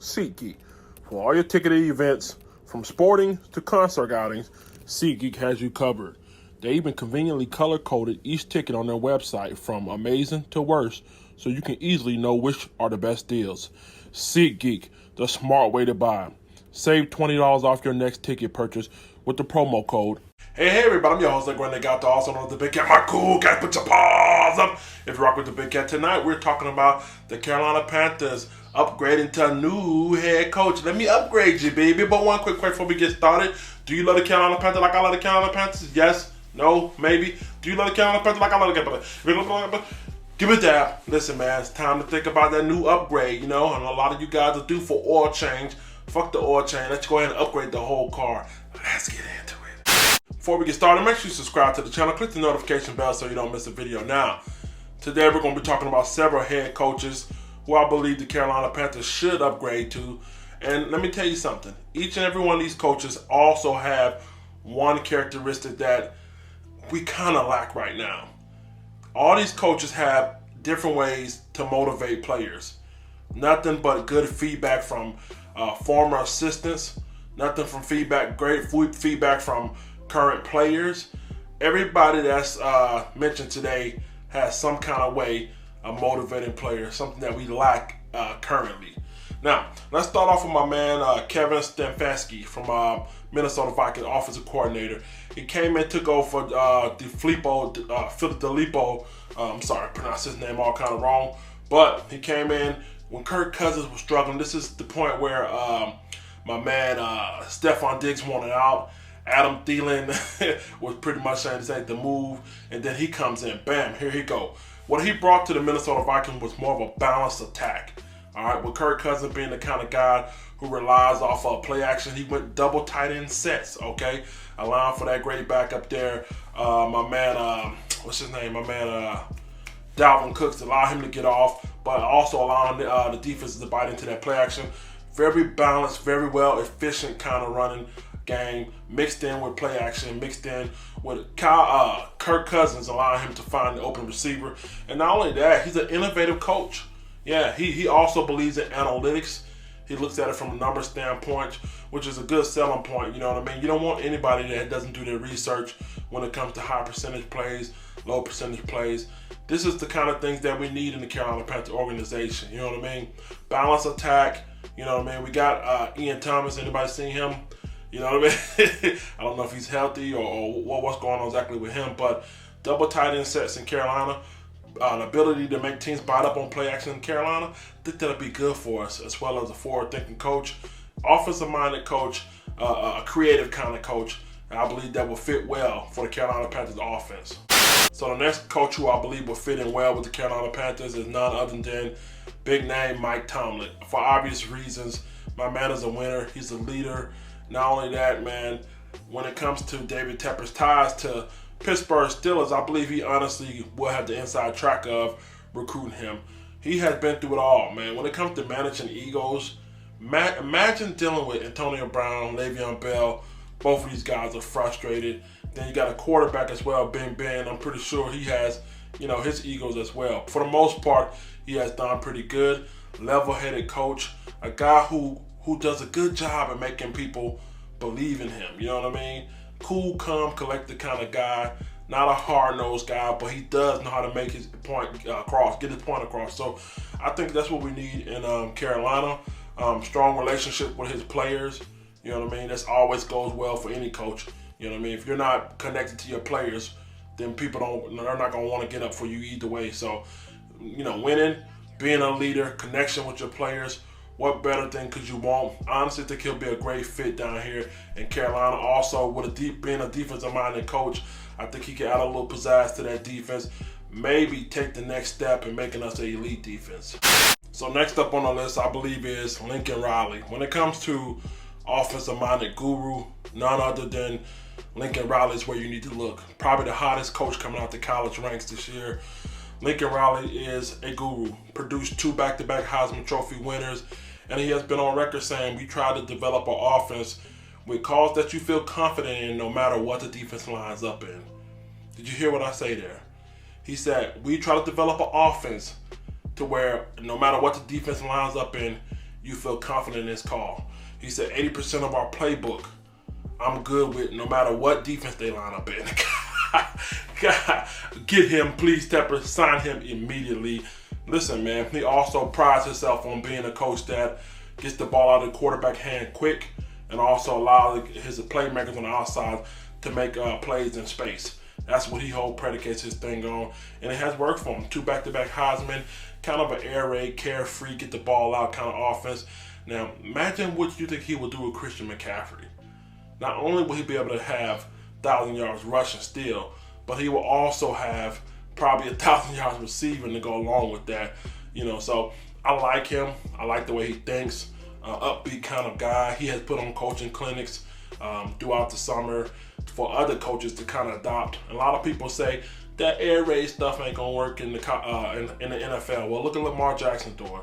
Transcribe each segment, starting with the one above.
SeatGeek. For all your ticketed events, from sporting to concert outings, SeatGeek has you covered. They even conveniently color-coded each ticket on their website from amazing to worst, so you can easily know which are the best deals. SeatGeek, the smart way to buy. Save $20 off your next ticket purchase with the promo code. Hey everybody, I'm your host, Greg. Got the also known as the Big Cat. My cool cat, put your paws up. If you rock with the Big Cat tonight, we're talking about the Carolina Panthers upgrading to a new head coach. Let me upgrade you, baby. But one quick question before we get started. Do you love the Carolina Panthers like I love the Carolina Panthers? Yes? No? Maybe? Do you love the Carolina Panthers like I love the Carolina Panthers? Give me a dab. Listen, man, it's time to think about that new upgrade, and a lot of you guys are due for oil change. Fuck the oil change. Let's go ahead and upgrade the whole car. Let's get into it. Before we get started, make sure you subscribe to the channel. Click the notification bell so you don't miss a video. Now, today we're going to be talking about several head coaches who I believe the Carolina Panthers should upgrade to. And let me tell you something. Each and every one of these coaches also have one characteristic that we kind of lack right now. All these coaches have different ways to motivate players. Nothing but good feedback from former assistants. Nothing from great feedback from current players. Everybody that's mentioned today has some kind of way of motivating players, something that we lack currently. Now, let's start off with my man Kevin Stefanski from Minnesota Vikings offensive coordinator. He came in, took over for Philip DeLipo. I'm sorry, I pronounced his name all kind of wrong. But he came in when Kirk Cousins was struggling. This is the point where my man Stephon Diggs wanted out. Adam Thielen was pretty much saying this ain't the move. And then he comes in. Bam, here he go. What he brought to the Minnesota Vikings was more of a balanced attack. All right, with Kirk Cousins being the kind of guy who relies off of play action, he went double tight end sets, okay? Allowing for that great back up there. My man, what's his name? My man, Dalvin Cook, to allow him to get off, but also allowing the defenses to bite into that play action. Very balanced, very well efficient kind of running game, mixed in with play action, mixed in with Kirk Cousins, allowing him to find the open receiver. And not only that, he's an innovative coach. Yeah, he also believes in analytics. He looks at it from a number standpoint, which is a good selling point, you know what I mean? You don't want anybody that doesn't do their research when it comes to high percentage plays, low percentage plays. This is the kind of things that we need in the Carolina Panthers organization, you know what I mean? Balance attack, you know what I mean? We got Ian Thomas. Anybody seen him? You know what I mean? I don't know if he's healthy or what's going on exactly with him, but double tight end sets in Carolina, the ability to make teams bite up on play action in Carolina, I think that'll be good for us, as well as a forward-thinking coach, offensive-minded coach, a creative kind of coach, and I believe that will fit well for the Carolina Panthers offense. So the next coach who I believe will fit in well with the Carolina Panthers is none other than big name Mike Tomlin. For obvious reasons, my man is a winner. He's a leader. Not only that, man, when it comes to David Tepper's ties to Pittsburgh Steelers, I believe he honestly will have the inside track of recruiting him. He has been through it all, man. When it comes to managing egos, imagine dealing with Antonio Brown, Le'Veon Bell. Both of these guys are frustrated. Then you got a quarterback as well, Ben. I'm pretty sure he has, his egos as well. For the most part, he has done pretty good. Level-headed coach, a guy who does a good job at making people believe in him. You know what I mean? Cool, calm, collected kind of guy. Not a hard-nosed guy, but he does know how to make his point across, get his point across. So I think that's what we need in Carolina. Strong relationship with his players. You know what I mean? This always goes well for any coach. You know what I mean? If you're not connected to your players, then they're not going to want to get up for you either way. So, winning, being a leader, connection with your players, what better thing could you want? Honestly, I think he'll be a great fit down here in Carolina. Also, with being a defensive-minded coach, I think he can add a little pizzazz to that defense. Maybe take the next step in making us an elite defense. So next up on the list, I believe, is Lincoln Riley. When it comes to offensive-minded guru, none other than Lincoln Riley is where you need to look. Probably the hottest coach coming out the college ranks this year. Lincoln Riley is a guru, produced 2 back-to-back Heisman Trophy winners, and he has been on record saying we try to develop an offense with calls that you feel confident in no matter what the defense lines up in. Did you hear what I say there? He said we try to develop an offense to where no matter what the defense lines up in, you feel confident in his call. He said 80% of our playbook I'm good with no matter what defense they line up in. God, get him, please, Tepper. Sign him immediately. Listen, man, he also prides himself on being a coach that gets the ball out of the quarterback hand quick and also allows his playmakers on the outside to make plays in space. That's what he predicates his thing on, and it has worked for him. 2 back-to-back Heisman, kind of an air raid, carefree, get the ball out kind of offense. Now, imagine what you think he would do with Christian McCaffrey. Not only will he be able to have 1,000 yards rushing still, but he will also have probably 1,000 yards receiving to go along with that. So I like him. I like the way he thinks. Upbeat kind of guy. He has put on coaching clinics throughout the summer for other coaches to kind of adopt. A lot of people say that air raid stuff ain't gonna work in the NFL. Well, look at Lamar Jackson doing,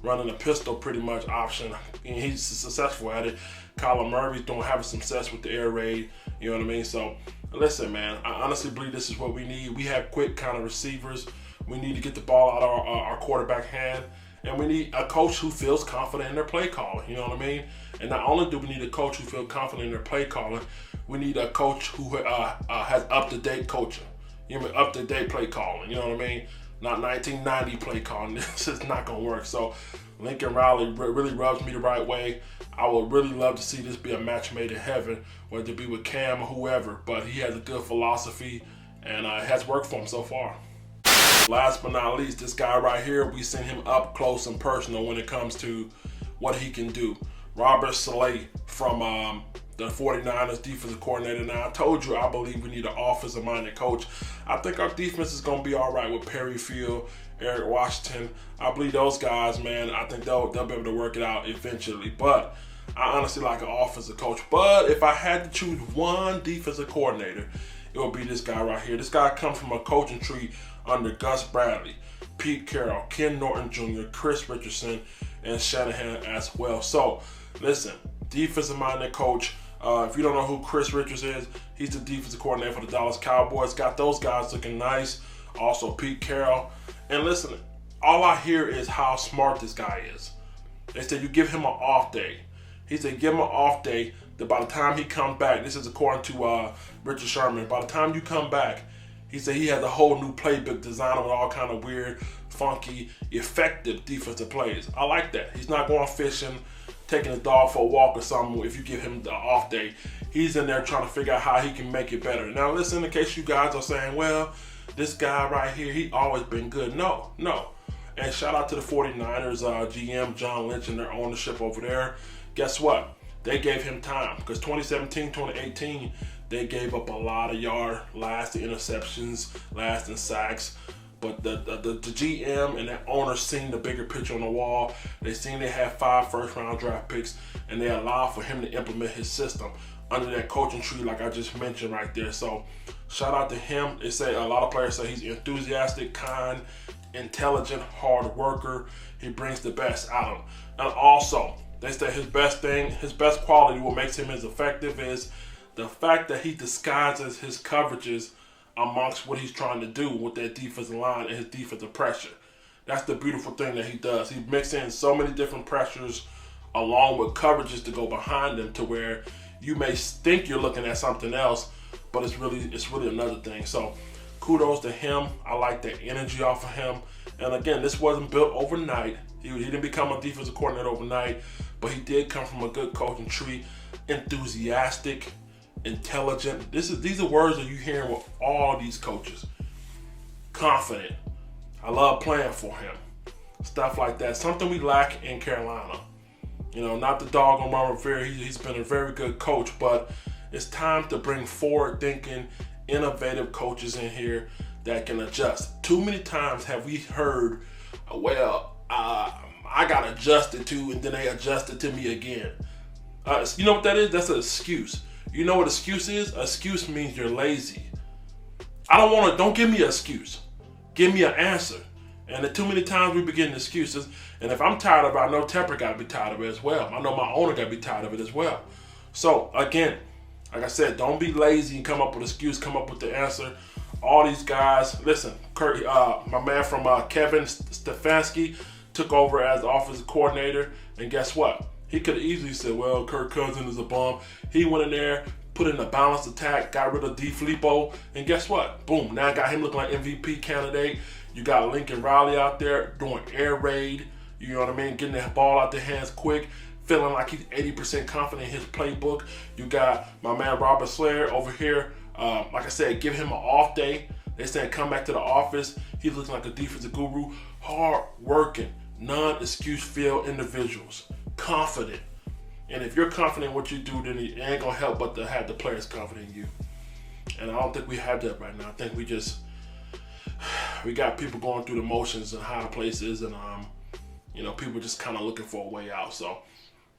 running a pistol pretty much option, and he's successful at it. Kyler Murray's having some success with the air raid. You know what I mean? So listen, man, I honestly believe this is what we need. We have quick kind of receivers. We need to get the ball out of our quarterback hand. And we need a coach who feels confident in their play calling. You know what I mean? And not only do we need a coach who feels confident in their play calling, we need a coach who has up-to-date coaching. Up-to-date play calling. You know what I mean? Not 1990 play calling. This is not going to work. So Lincoln Riley really rubs me the right way. I would really love to see this be a match made in heaven, whether it be with Cam or whoever. But he has a good philosophy, and it has worked for him so far. Last but not least, this guy right here, we seen him up close and personal when it comes to what he can do. Robert Saleh from the 49ers defensive coordinator. Now, I told you I believe we need an offensive-minded coach. I think our defense is going to be all right with Perry Field, Eric Washington. I believe those guys, man, I think they'll be able to work it out eventually. But I honestly like an offensive coach. But if I had to choose one defensive coordinator, it would be this guy right here. This guy comes from a coaching tree under Gus Bradley, Pete Carroll, Ken Norton Jr., Chris Richardson, and Shanahan as well. So, listen, defensive-minded coach. If you don't know who Chris Richards is, he's the defensive coordinator for the Dallas Cowboys. Got those guys looking nice. Also, Pete Carroll. And listen, all I hear is how smart this guy is. They said you give him an off day. He said give him an off day that by the time he comes back, this is according to Richard Sherman, by the time you come back, he said he has a whole new playbook designed with all kind of weird, funky, effective defensive plays. I like that. He's not going fishing, taking his dog for a walk or something if you give him the off day. He's in there trying to figure out how he can make it better. Now listen, in case you guys are saying, well, this guy right here, he always been good. No. And shout out to the 49ers GM, John Lynch, and their ownership over there. Guess what? They gave him time because 2017, 2018, they gave up a lot of yards, last in interceptions, last in sacks. But the GM and that owner seen the bigger picture on the wall. They seen they had 5 first-round draft picks, and they allowed for him to implement his system under that coaching tree like I just mentioned right there. So shout out to him. They say a lot of players say he's enthusiastic, kind, intelligent, hard worker. He brings the best out of him. And also, they say his best quality, what makes him as effective is the fact that he disguises his coverages amongst what he's trying to do with that defensive line and his defensive pressure. That's the beautiful thing that he does. He mixes in so many different pressures along with coverages to go behind them to where you may think you're looking at something else, but it's really another thing. So kudos to him. I like the energy off of him. And again, this wasn't built overnight. He didn't become a defensive coordinator overnight, but he did come from a good coaching tree. Enthusiastic, intelligent. These are words that you hearing with all these coaches. Confident. I love playing for him. Stuff like that. Something we lack in Carolina. Not the dog on Ron Rivera. He's been a very good coach, but it's time to bring forward-thinking, innovative coaches in here that can adjust. Too many times have we heard, I got adjusted to, and then they adjusted to me again. You know what that is? That's an excuse. You know what excuse is? Excuse means you're lazy. Don't give me an excuse. Give me an answer. And too many times we be getting excuses. And if I'm tired of it, I know Tepper got to be tired of it as well. I know my owner got to be tired of it as well. So, again, like I said, don't be lazy and come up with an excuse, come up with the answer. All these guys, listen, my man from Kevin Stefanski took over as the offensive coordinator. And guess what? He could have easily said, well, Kirk Cousins is a bum. He went in there, put in a balanced attack, got rid of DeFilippo, and guess what? Boom, now got him looking like MVP candidate. You got Lincoln Riley out there doing air raid, you know what I mean, getting that ball out their hands quick, feeling like he's 80% confident in his playbook. You got my man Robert Slayer over here, like I said, give him an off day. They saying come back to the office. He's looking like a defensive guru, hard working, non-excuse filled individuals, confident. And if you're confident in what you do, then it ain't gonna help but to have the players confident in you. And I don't think we have that right now. I think we got people going through the motions and how the place is, and people just kind of looking for a way out. So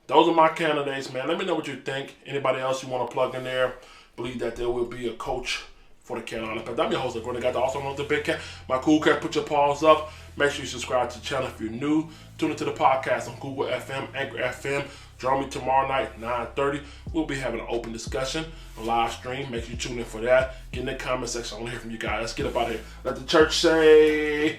those are my candidates, man. Let me know what you think. Anybody else you want to plug in there? Believe that there will be a coach for the Carolina Panthers. I'm your host, Gordon. Got the also known as the Big Cat. My cool cat, put your paws up. Make sure you subscribe to the channel if you're new. Tune into the podcast on Google FM, Anchor FM. Join me tomorrow night, 9:30. We'll be having an open discussion, a live stream. Make sure you tune in for that. Get in the comment section. I want to hear from you guys. Let's get up out of here. Let the church say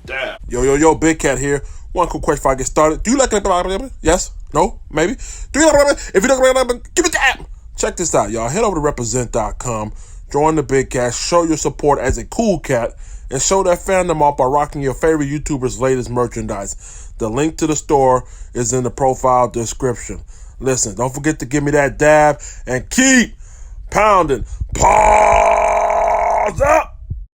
that. Yo, Big Cat here. One quick question before I get started. Do you like it? Yes? No? Maybe? Do you like it? If you don't, give it that. Check this out, y'all. Head over to represent.com. Join the Big Cat. Show your support as a cool cat. And show that fandom off by rocking your favorite YouTuber's latest merchandise. The link to the store is in the profile description. Listen, don't forget to give me that dab and keep pounding. Pause up.